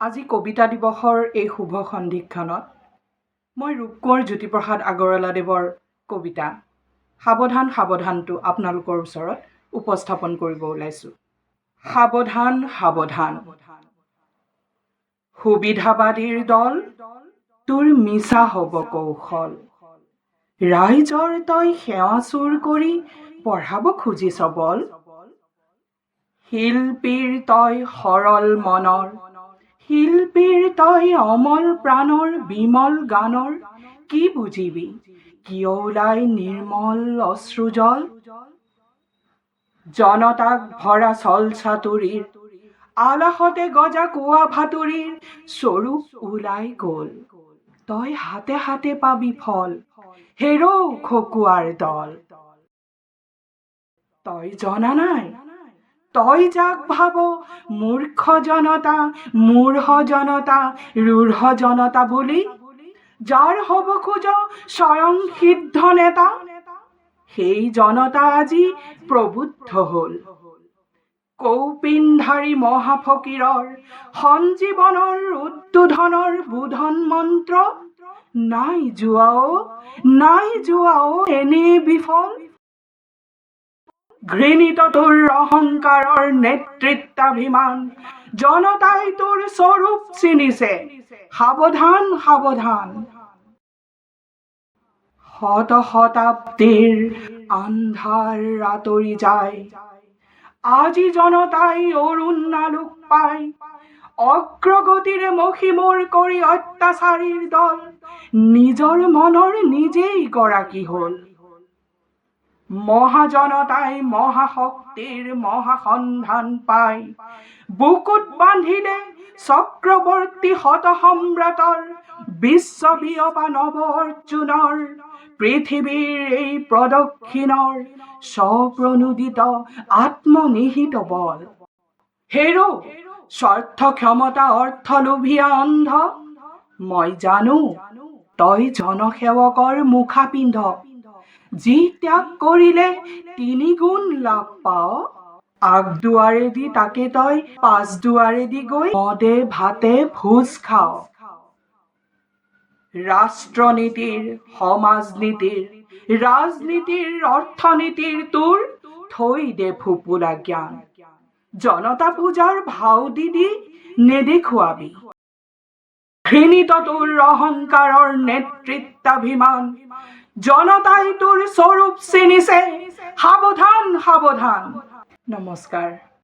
আজি কবিতা দিৱসৰ এই শুভ সন্ধিক্ষণত মই ৰূপকোঁৱৰ জ্যোতিপ্ৰসাদ আগৰৱালাদেৱৰ কবিতা সাৱধান সাৱধানটো আপোনালোকৰ ওচৰত উপস্থাপন কৰিব ওলাইছোঁ। সাৱধান সাৱধান, সুবিধাবাদীৰ দল, তোৰ মিছা হ'ব কৌশল। ৰাইজৰ তই সেৱা চুৰ কৰি পঢ়াব খুজিছ বল। শিল্পীৰ তই সৰল মনৰ, শিল্পীৰ তই অমল প্ৰাণৰ বিমল গানৰ কি বুজিবি, কিয় ওলাই নিৰ্মল অশ্ৰুজল। জনতাক ভৰা চল চাতুৰীৰ, আলাসতে গজা কোৱা ভাতুৰীৰ স্বৰূপ ওলাই গ'ল। তই হাতে হাতে পাবি ফল, হেৰৌ খকুৱাৰ দল। তই জনা নাই, তই যাক ভাব মূৰ্খ জনতা, মূঢ় জনতা, ৰূঢ় জনতা বুলি, যাৰ হ'ব খোজ স্বয়ং সিদ্ধ নেতা, সেই জনতা আজি প্ৰবুদ্ধ হ'ল। কৌপিনধাৰী মহাফকীৰৰ সঞ্জীৱনৰ উদ্বোধনৰ বোধন মন্ত্ৰ নাই যোৱাও এনেই বিফল। ঘৃণিত তোৰ অহংকাৰৰ নেতৃত্বাভিমান, জনতাই তোৰ স্বৰূপ চিনিছে, সাৱধান সাৱধান। শতাব্দীৰ আন্ধাৰ আঁতৰি যায়, আজি জনতাই অৰুণ আলোক পায়। অগ্ৰগতিৰে মষিমূৰ কৰি অত্যাচাৰীৰ দল, নিজৰ মনৰ নিজেই গৰাকী হ'ল। মহাজনতাই মহাশক্তিৰ মহাসন্ধান পায়, বুকুত বান্ধিলে চক্ৰৱৰ্তী শতসম্ৰাটৰ বিশ্ববিয়পা নৱ অৰ্জুনৰ, পৃথিৱীৰ এই প্ৰদক্ষিণৰ স্বপ্ৰণোদিত আত্মনিহিত বল। হেৰৌ স্বাৰ্থ ক্ষমতা অৰ্থলোভীয়া অন্ধ, মই জানো তই জনসেৱকৰ মুখা পিন্ধ। যি ত্যাগ কৰিলে ৩ গুণ লাভ পাৱ, আগদুৱাৰেদি তাকে তই পাছদুৱাৰেদি গৈ মদে ভাতে ভোজ খাৱ। ৰাষ্ট্ৰনীতিৰ, সমাজনীতিৰ, ৰাজনীতিৰ, অৰ্থনীতিৰ তোৰ থৈ দে ফোঁপোলা জ্ঞান। জনতা পূজাৰ ভাও দি নেদেখুৱাবি। ঘৃণিত তোৰ অহংকাৰৰ নেতৃত্বাভিমান, জনতাই তোৰ স্বৰূপ চিনিছে, সাৱধান সাৱধান। নমস্কাৰ।